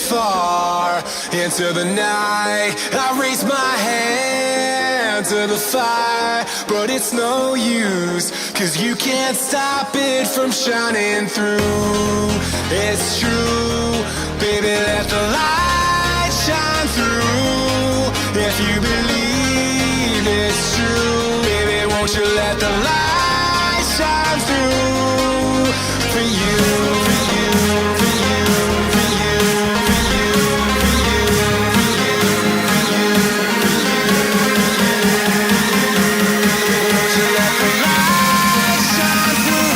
far into the night. I raise my hand to the fire, but it's no use, 'cause you can't stop it from shining through. It's true, baby, let the light shine through. If you believe it's true, baby, won't you let the light shine through for you, for you, for you, for you, for you, for you, for you, for you, won't you let the light shine through?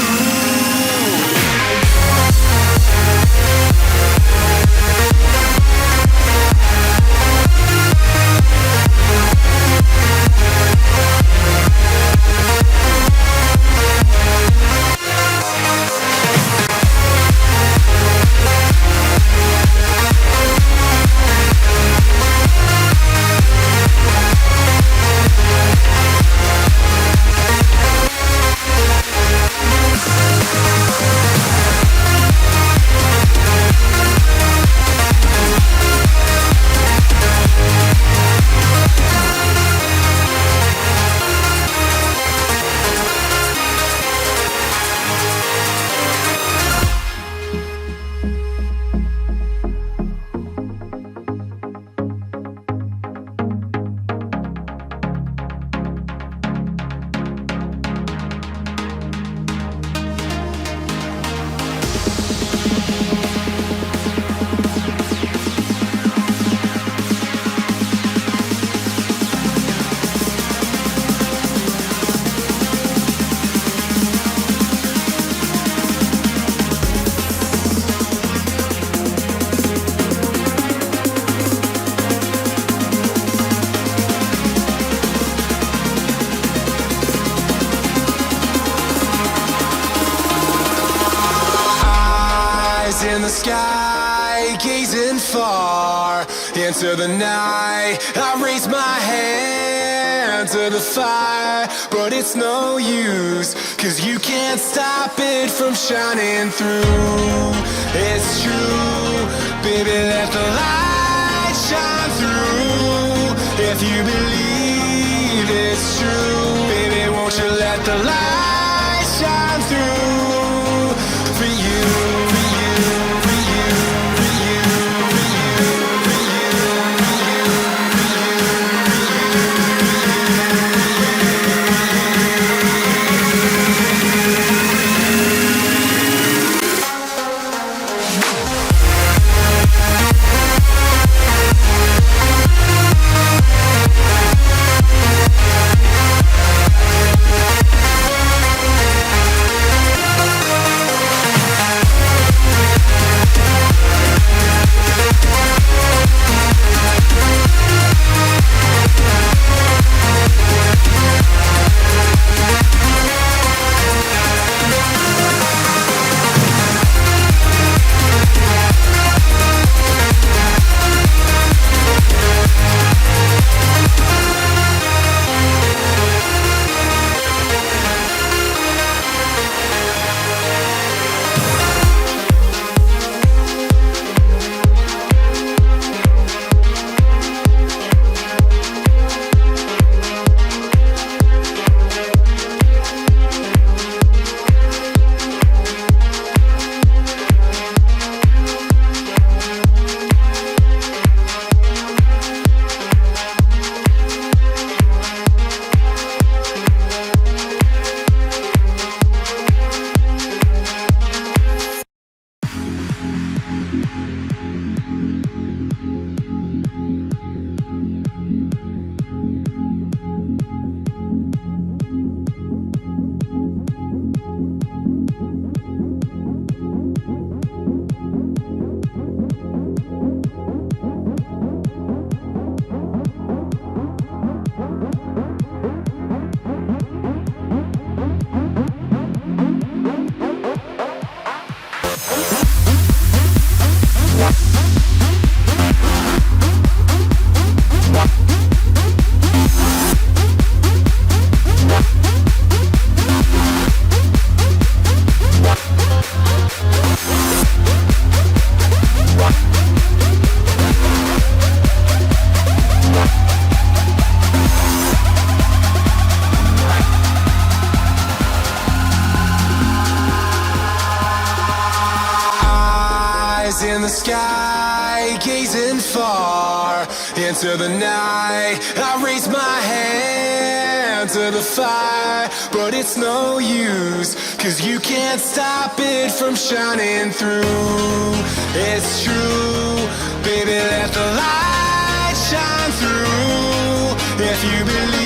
In the sky, gazing far into the night. I raise my hand to the fire, but it's no use, 'cause you can't stop it from shining through. It's true, baby, let the light shine through. If you believe it's true, baby, won't you let the light shine through for you, for you, for you, for you, for you, for you, for you, for gazing far into the night. I raise my hand to the fire, but it's no use, 'cause you can't stop it from shining through. It's true, baby, let the light shine through. If you believe